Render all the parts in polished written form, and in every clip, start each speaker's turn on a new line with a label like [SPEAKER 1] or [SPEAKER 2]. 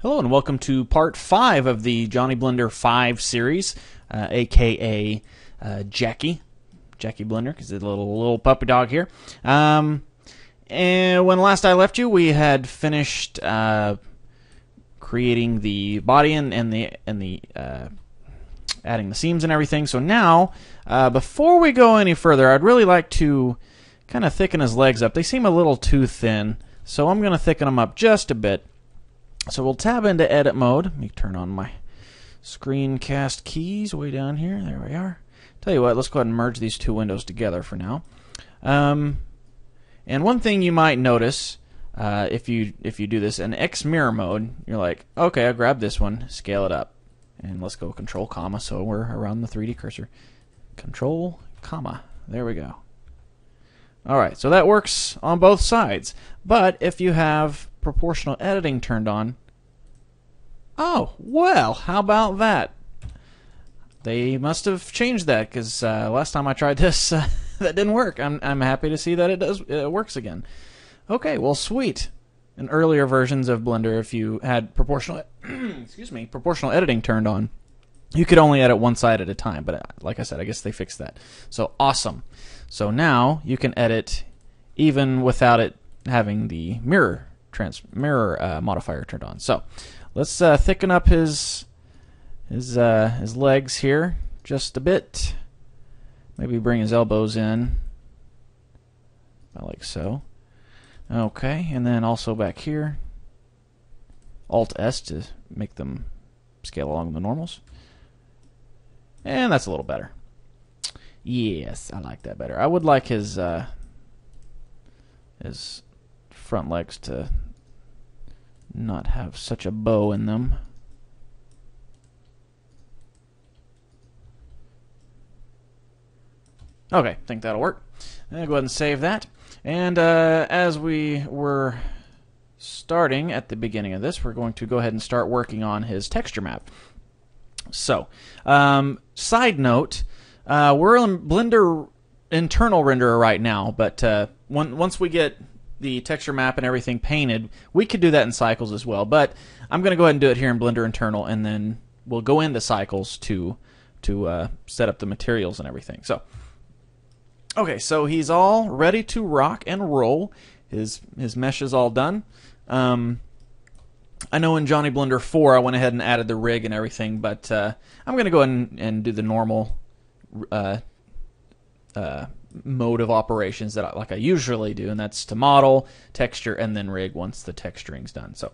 [SPEAKER 1] Hello and welcome to part 5 of the Johnny Blender 5 series, aka Jacky Blender, because it's a little puppy dog here. And when last I left you, we had finished creating the body and the adding the seams and everything. So now, before we go any further, I'd really like to kind of thicken his legs up. They seem a little too thin, so I'm going to thicken them up just a bit. So we'll tab into edit mode. Let me turn on my screencast keys way down here. There we are. Tell you what, let's go ahead and merge these two windows together for now. And one thing you might notice if you do this in X mirror mode, you're like, okay, I'll grab this one, scale it up, and let's go Control comma. So we're around the 3D cursor. Control comma. There we go. All right, so that works on both sides. But if you have proportional editing turned on, oh, well, how about that? They must have changed that, because last time I tried this, that didn't work. I'm happy to see that it works again. Okay, well, sweet. In earlier versions of Blender, if you had proportional proportional editing turned on, you could only edit one side at a time. But like I said, I guess they fixed that. So awesome. So now you can edit even without it having the mirror modifier turned on. So let's thicken up his legs here just a bit. Maybe bring his elbows in, like so. Okay, and then also back here, Alt S to make them scale along the normals. And that's a little better. Yes, I like that better. I would like his front legs to not have such a bow in them. Okay, I think that'll work. I'll go ahead and save that. And as we were starting at the beginning of this, we're going to go ahead and start working on his texture map. So, side note, we're in Blender internal renderer right now, but once we get the texture map and everything painted, we could do that in Cycles as well. But I'm going to go ahead and do it here in Blender internal, and then we'll go into Cycles to set up the materials and everything. So, okay, so he's all ready to rock and roll. His mesh is all done. I know in Johnny Blender 4 I went ahead and added the rig and everything, but I'm going to go ahead and do the normal mode of operations that I usually do, and that's to model, texture, and then rig once the texturing's done. So,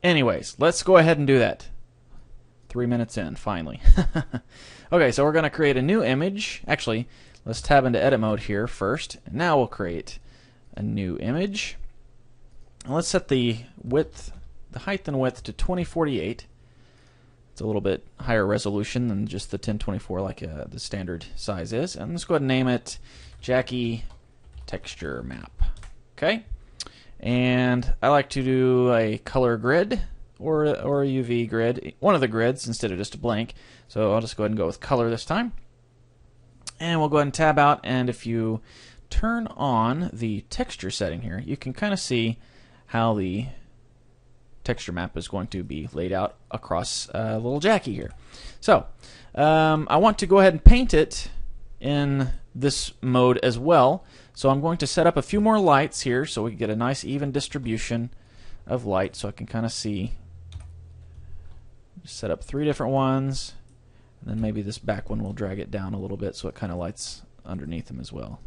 [SPEAKER 1] anyways, let's go ahead and do that. 3 minutes in, finally. Okay, so we're going to create a new image. Actually, let's tab into edit mode here first. And now we'll create a new image. And let's set the height and width to 2048. It's a little bit higher resolution than just the 1024 like the standard size is. And let's go ahead and name it Jacky Texture Map. Okay? And I like to do a color grid or a UV grid, one of the grids instead of just a blank. So I'll just go ahead and go with color this time. And we'll go ahead and tab out, and if you turn on the texture setting here, you can kind of see how the texture map is going to be laid out across little Jacky here. So I want to go ahead and paint it in this mode as well. So I'm going to set up a few more lights here so we can get a nice even distribution of light, so I can kind of see. Set up 3 different ones, and then maybe this back one will drag it down a little bit so it kind of lights underneath them as well.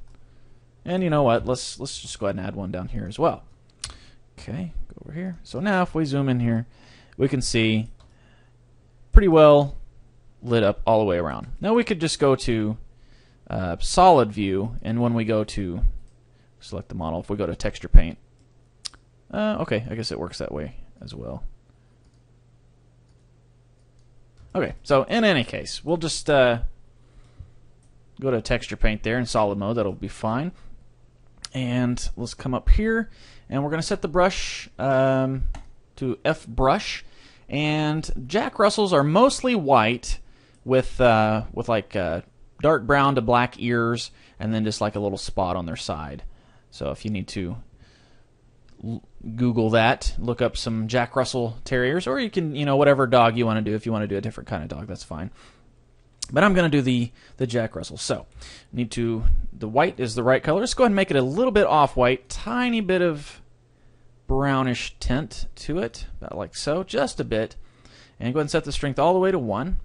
[SPEAKER 1] And you know what? Let's just go ahead and add one down here as well. Okay, go over here. So now if we zoom in here, we can see pretty well lit up all the way around. Now we could just go to solid view, and when we go to select the model, if we go to texture paint, okay, I guess it works that way as well. Okay, so in any case, we'll just go to texture paint there in solid mode. That'll be fine. And let's come up here, and we're going to set the brush to F brush. And Jack Russells are mostly white with like dark brown to black ears, and then just like a little spot on their side. So if you need to Google that, look up some Jack Russell Terriers, or you can, whatever dog you want to do. If you want to do a different kind of dog, that's fine. But I'm going to do the Jack Russell. So, the white is the right color. Let's go ahead and make it a little bit off-white, tiny bit of brownish tint to it, about like so, just a bit. And go ahead and set the strength all the way to 1.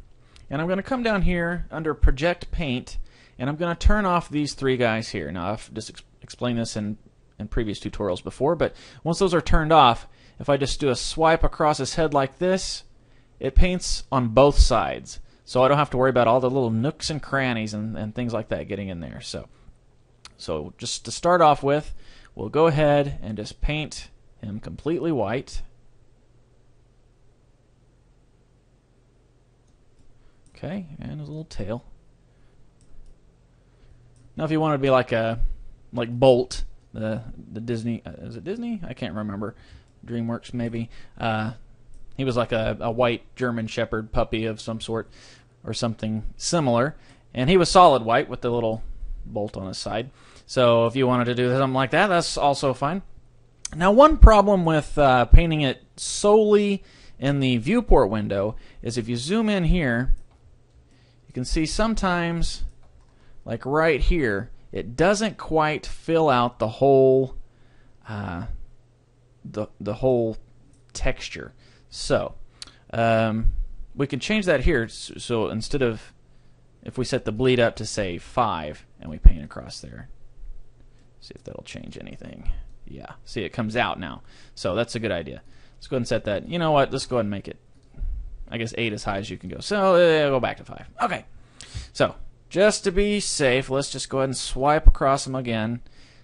[SPEAKER 1] And I'm going to come down here under Project Paint, and I'm going to turn off these 3 guys here. Now, I've just explained this in previous tutorials before, but once those are turned off, if I just do a swipe across his head like this, it paints on both sides. So I don't have to worry about all the little nooks and crannies and things like that getting in there. So just to start off with, we'll go ahead and just paint him completely white. Okay, and his little tail. Now if you want to be like Bolt, the Disney, is it Disney? I can't remember. DreamWorks maybe. He was like a white German Shepherd puppy of some sort, or something similar, and he was solid white with the little bolt on his side. So if you wanted to do something like that, that's also fine. Now, one problem with painting it solely in the viewport window is if you zoom in here, you can see sometimes, like right here, it doesn't quite fill out the whole the whole texture. So we can change that here. So instead of, if we set the bleed up to say 5 and we paint across there, see if that'll change anything. Yeah, see, it comes out now. So that's a good idea. Let's go ahead and set that. You know what? Let's go ahead and make it, I guess, 8 as high as you can go. So go back to 5. Okay. So just to be safe, let's just go ahead and swipe across them again.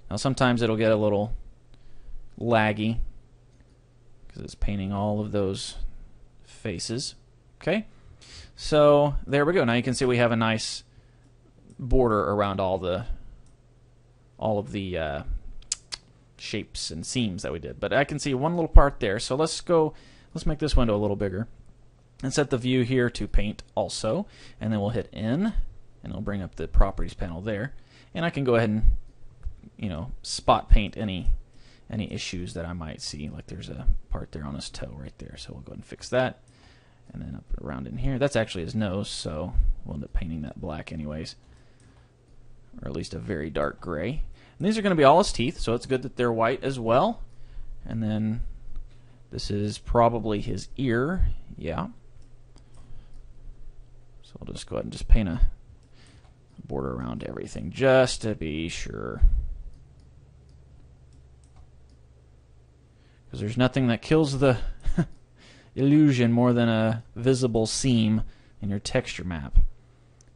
[SPEAKER 1] Now sometimes it'll get a little laggy because it's painting all of those faces. Okay. So there we go. Now you can see we have a nice border around all of the shapes and seams that we did. But I can see one little part there. So let's make this window a little bigger and set the view here to paint also. And then we'll hit N, and it'll bring up the properties panel there. And I can go ahead and, spot paint any issues that I might see. Like there's a part there on his toe right there. So we'll go ahead and fix that. And then up around in here, that's actually his nose, so we'll end up painting that black anyways, or at least a very dark gray. And these are going to be all his teeth, so it's good that they're white as well. And then this is probably his ear, yeah. So I'll just go ahead and just paint a border around everything just to be sure, because there's nothing that kills the illusion more than a visible seam in your texture map.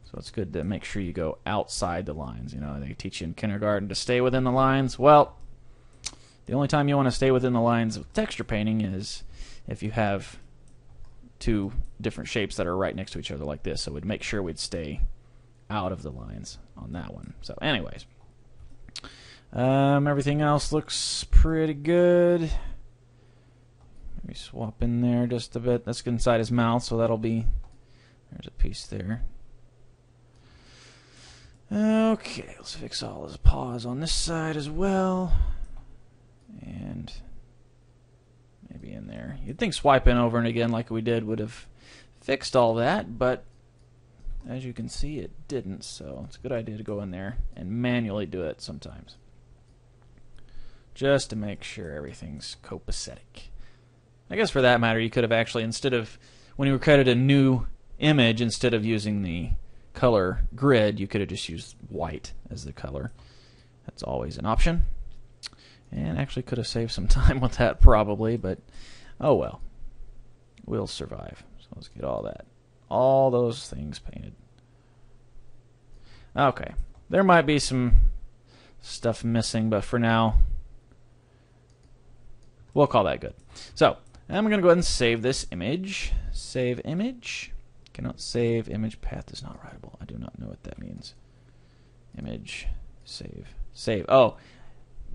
[SPEAKER 1] So it's good to make sure you go outside the lines. They teach you in kindergarten to stay within the lines. Well, the only time you want to stay within the lines with texture painting is if you have 2 different shapes that are right next to each other like this. So we'd make sure we'd stay out of the lines on that one. So anyways, everything else looks pretty good. Maybe swap in there just a bit. Let's get inside his mouth, so that'll be, there's a piece there. Okay, let's fix all his paws on this side as well. And maybe in there. You'd think swiping over and again like we did would have fixed all that, but as you can see, it didn't. So it's a good idea to go in there and manually do it sometimes, just to make sure everything's copacetic. I guess for that matter, you could have actually, instead of, when you created a new image, instead of using the color grid, you could have just used white as the color. That's always an option. And actually could have saved some time with that probably, but oh well. We'll survive. So let's get all those things painted. Okay. There might be some stuff missing, but for now, we'll call that good. So, I'm going to go ahead and save this image. Save image. Cannot save image. Path is not writable. I do not know what that means. Image. Save. Save. Oh,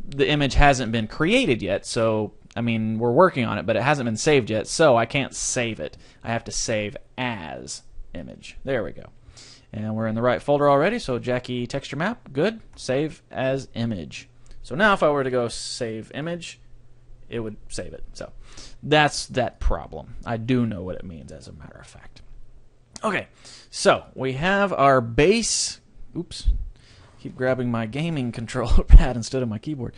[SPEAKER 1] the image hasn't been created yet, so, I mean, we're working on it, but it hasn't been saved yet, so I can't save it. I have to save as image. There we go. And we're in the right folder already, so Jacky texture map. Good. Save as image. So now if I were to go save image, it would save it. So that's that problem. I do know what it means, as a matter of fact. Okay, so we have our base. Oops, keep grabbing my gaming controller pad instead of my keyboard.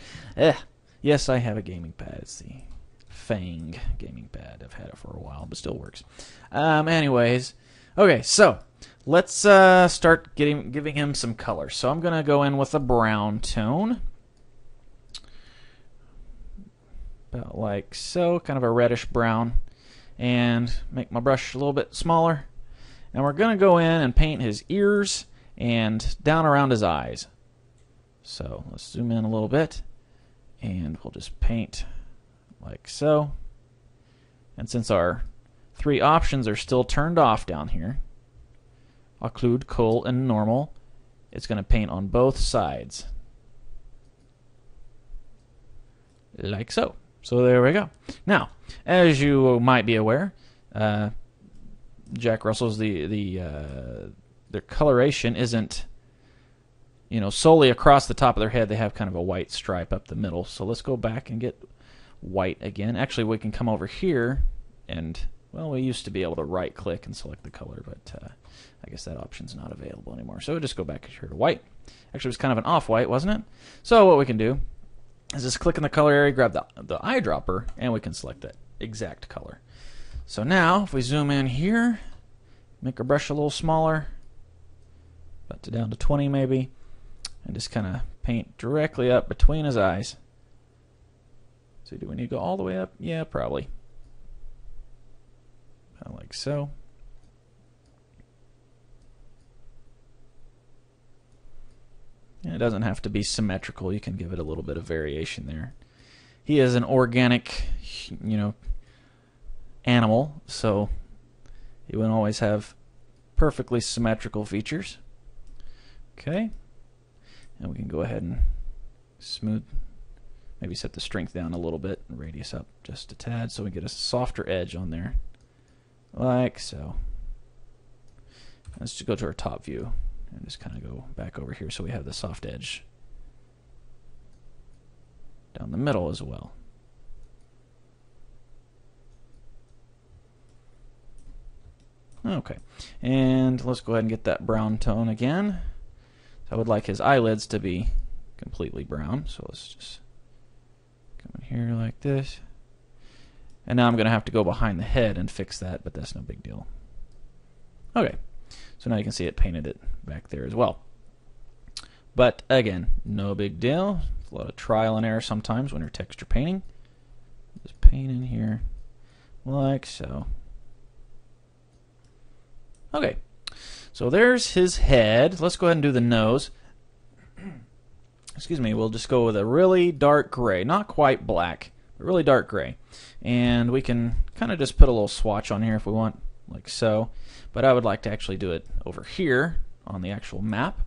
[SPEAKER 1] Yes, I have a gaming pad. It's the Fang gaming pad. I've had it for a while, but still works. Anyways, okay, so let's start giving him some color. So I'm gonna go in with a brown tone, about like so, kind of a reddish brown, and make my brush a little bit smaller. And we're gonna go in and paint his ears and down around his eyes. So let's zoom in a little bit, and we'll just paint like so. And since our 3 options are still turned off down here, occlude, cull, and normal, it's going to paint on both sides. Like so. So there we go. Now, as you might be aware, Jack Russell's their coloration isn't, solely across the top of their head. They have kind of a white stripe up the middle. So let's go back and get white again. Actually, we can come over here and, well, we used to be able to right-click and select the color, but I guess that option's not available anymore. So we'll just go back here to white. Actually, it was kind of an off-white, wasn't it? So what we can do is just click in the color area, grab the eyedropper, and we can select that exact color. So now, if we zoom in here, make our brush a little smaller, about down to 20 maybe, and just kind of paint directly up between his eyes. So do we need to go all the way up? Yeah, probably. Like so. And it doesn't have to be symmetrical. You can give it a little bit of variation there. He is an organic, animal, so he wouldn't always have perfectly symmetrical features. Okay. And we can go ahead and smooth, maybe set the strength down a little bit and radius up just a tad so we get a softer edge on there. Like so. Let's just go to our top view and just kind of go back over here so we have the soft edge down the middle as well. Okay, and let's go ahead and get that brown tone again. So I would like his eyelids to be completely brown, so let's just come in here like this. And now I'm going to have to go behind the head and fix that, but that's no big deal. Okay, so now you can see it painted it back there as well. But again, no big deal. It's a lot of trial and error sometimes when you're texture painting. Just paint in here like so. Okay, so there's his head. Let's go ahead and do the nose. Excuse me, we'll just go with a really dark gray. Not quite black, but really dark gray. And we can kind of just put a little swatch on here if we want, like so. But I would like to actually do it over here on the actual map.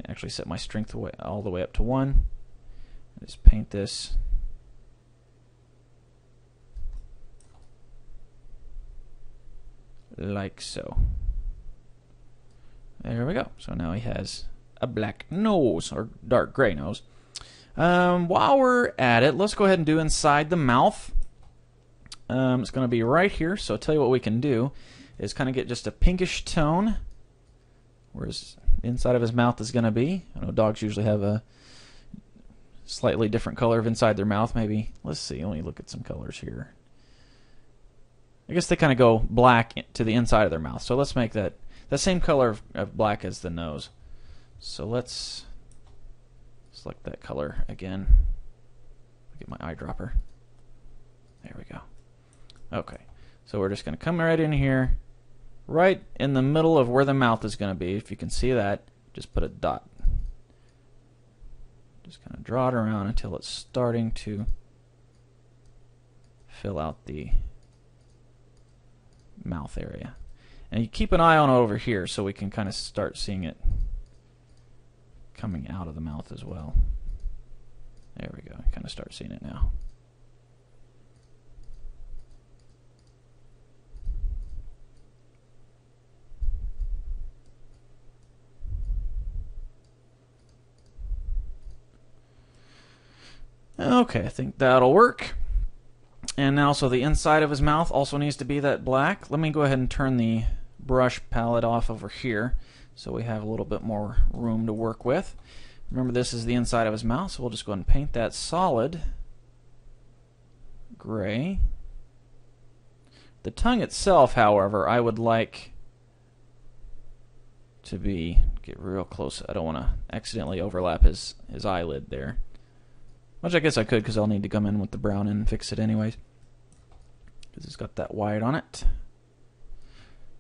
[SPEAKER 1] Actually set my strength all the way up to 1. Just paint this. Like so. There we go. So now he has a black nose, or dark gray nose. While we're at it, let's go ahead and do inside the mouth. It's going to be right here. So I'll tell you what we can do is kind of get just a pinkish tone where his inside of his mouth is going to be. I know dogs usually have a slightly different color of inside their mouth. Maybe, let's see, let me look at some colors here. I guess they kind of go black to the inside of their mouth. So let's make that the same color of black as the nose. So let's select that color again. Get my eyedropper. There we go. Okay, so we're just going to come right in here, right in the middle of where the mouth is going to be. If you can see that, just put a dot. Just kind of draw it around until it's starting to fill out the mouth area. And you keep an eye on over here so we can kind of start seeing it coming out of the mouth as well. There we go. Kind of start seeing it now. Okay, I think that'll work. And now, so the inside of his mouth also needs to be that black. Let me go ahead and turn the brush palette off over here so we have a little bit more room to work with. Remember, this is the inside of his mouth, so we'll just go ahead and paint that solid gray. The tongue itself, however, I would like to get real close. I don't want to accidentally overlap his eyelid there. Which I guess I could, because I'll need to come in with the brown and fix it anyways. Because it's got that white on it.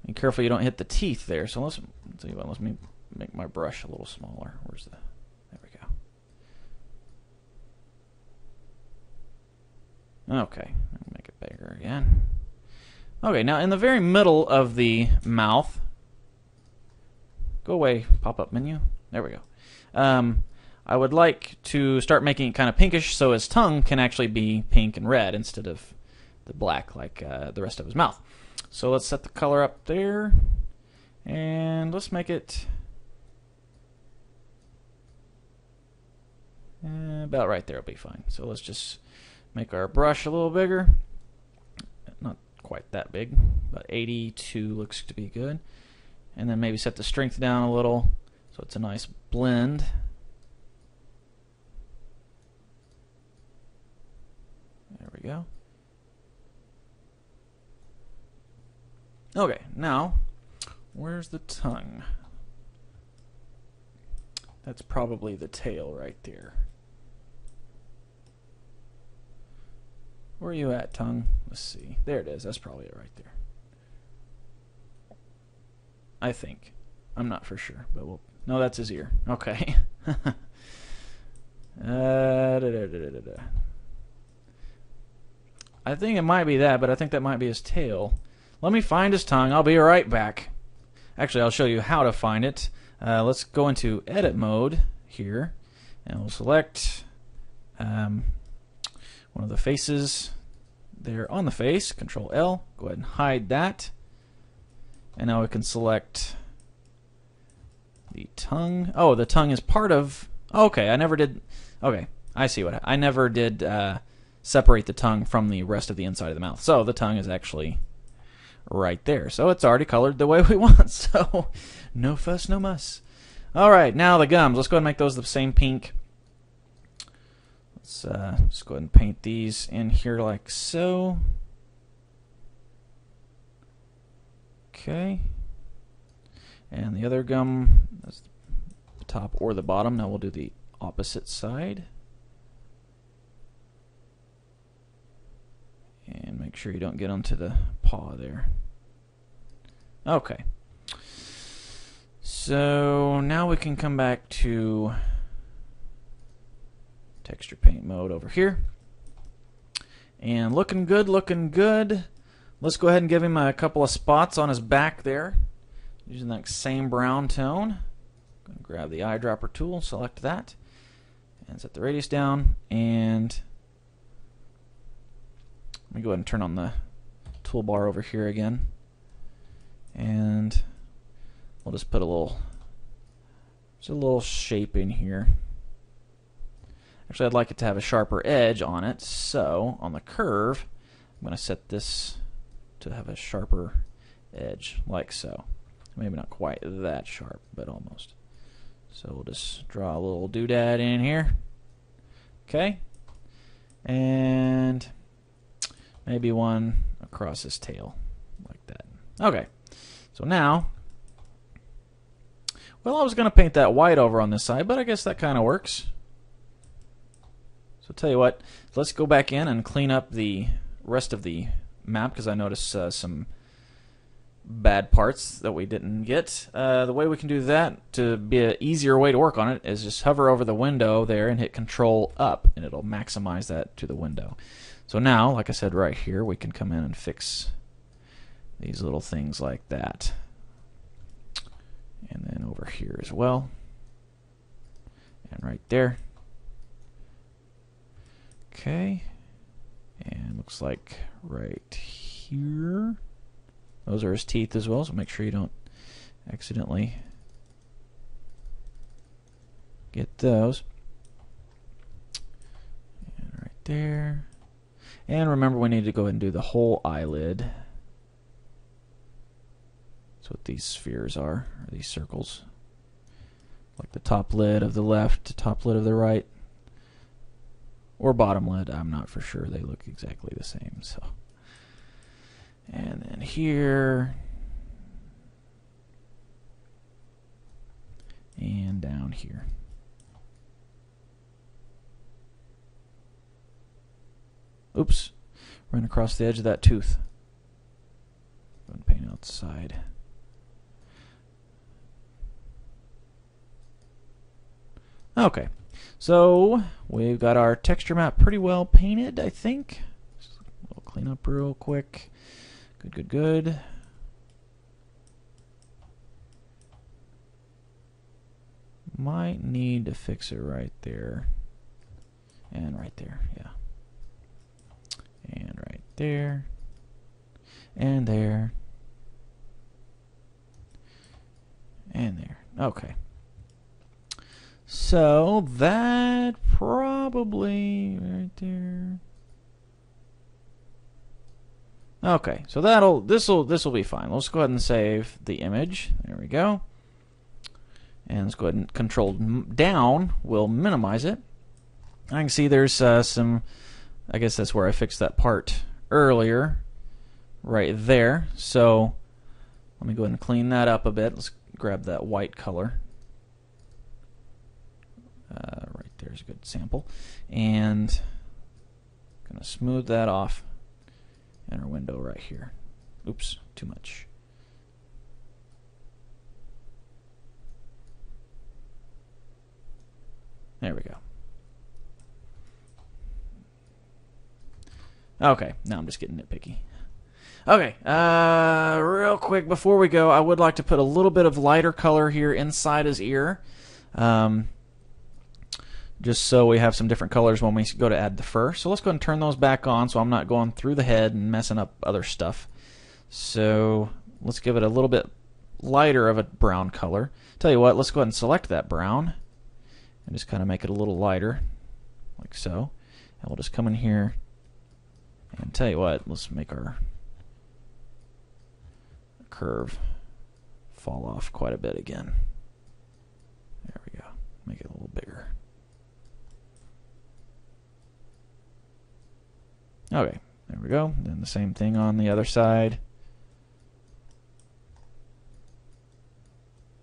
[SPEAKER 1] Be careful you don't hit the teeth there. So let's tell you what, let me make my brush a little smaller. Where's the... There we go. Okay, make it bigger again. Okay, now in the very middle of the mouth... Go away, pop-up menu. There we go. I would like to start making it kind of pinkish so his tongue can actually be pink and red instead of the black like the rest of his mouth. So let's set the color up there, and let's make it about right there will be fine. So let's just make our brush a little bigger. Not quite that big, but 82 looks to be good. And then maybe set the strength down a little so it's a nice blend. There we go. Okay, now, where's the tongue? That's probably the tail right there. Where are you at, tongue? Let's see. There it is. That's probably it right there. I think. I'm not for sure, but we'll... No, that's his ear. Okay. I think it might be that, but I think that might be his tail. Let me find his tongue. I'll be right back. Actually, I'll show you how to find it. Let's go into edit mode here, and we'll select one of the faces there on the face. Control L. Go ahead and hide that. And now we can select the tongue. Oh, the tongue is part of... Okay, I never did... Okay, I see what... I never did separate the tongue from the rest of the inside of the mouth. So the tongue is actually right there. So it's already colored the way we want. So no fuss, no muss. All right, now the gums. Let's go ahead and make those the same pink. Let's just go ahead and paint these in here like so. Okay, and the other gum, that's the top or the bottom. Now we'll do the opposite side. And make sure you don't get onto the paw there. Okay. So now we can come back to texture paint mode over here. And looking good, looking good. Let's go ahead and give him a couple of spots on his back there, using that same brown tone. I'm going to grab the eyedropper tool, select that, and set the radius down. And let me go ahead and turn on the toolbar over here again. And we'll just put a little shape in here. Actually, I'd like it to have a sharper edge on it, so on the curve, I'm going to set this to have a sharper edge, like so. Maybe not quite that sharp, but almost. So we'll just draw a little doodad in here. Okay. And maybe one across his tail, like that. Okay. So now, well, I was going to paint that white over on this side, but I guess that kind of works. So tell you what, let's go back in and clean up the rest of the map, because I noticed some bad parts that we didn't get. The way we can do that, to be an easier way to work on it, is just hover over the window there and hit Control up, and it'll maximize that to the window. So now, like I said right here, we can come in and fix these little things like that. And then over here as well. And right there. Okay. And looks like right here. Those are his teeth as well, so make sure you don't accidentally get those. And there. And remember, we need to go ahead and do the whole eyelid. That's what these spheres are, or these circles. Like the top lid of the left, the top lid of the right, or bottom lid. I'm not for sure. They look exactly the same. So, and then here, and down here. Oops, ran across the edge of that tooth. Go ahead and paint out the side. Okay, so we've got our texture map pretty well painted, I think. Just a little clean up real quick. Good, good, good. Might need to fix it right there. And right there, yeah. And right there. And there. And there. Okay. So that probably right there. Okay, so this will be fine. Let's go ahead and save the image. There we go. And let's go ahead and control down. We'll minimize it. I can see there's some. I guess that's where I fixed that part earlier, right there. So let me go ahead and clean that up a bit. Let's grab that white color. Right there's a good sample. And I'm going to smooth that off in our window right here. Oops, too much. There we go. Okay, now I'm just getting nitpicky. Okay, real quick before we go, I would like to put a little bit of lighter color here inside his ear. Just so we have some different colors when we go to add the fur. So let's go ahead and turn those back on so I'm not going through the head and messing up other stuff. So let's give it a little bit lighter of a brown color. Tell you what, let's go ahead and select that brown and just kind of make it a little lighter, like so. And we'll just come in here and tell you what, let's make our curve fall off quite a bit again. There we go. Make it a little bigger. Okay, there we go. Then the same thing on the other side.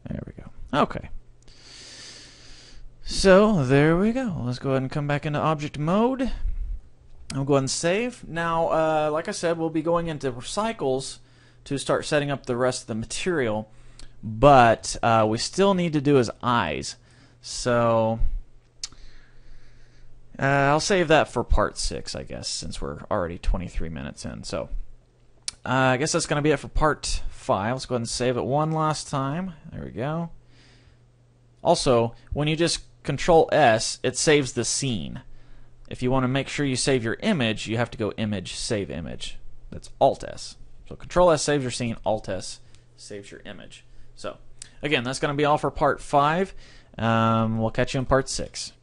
[SPEAKER 1] There we go. Okay. So there we go. Let's go ahead and come back into object mode. I'll go ahead and save. Now, like I said, we'll be going into recycles to start setting up the rest of the material, but we still need to do his eyes. So I'll save that for part 6, I guess, since we're already 23 minutes in. So I guess that's going to be it for part 5. Let's go ahead and save it one last time. There we go. Also, when you just Control S, it saves the scene. If you want to make sure you save your image, you have to go Image, Save Image. That's Alt S. So Control S saves your scene, Alt S saves your image. So again, that's going to be all for part 5. We'll catch you in part 6.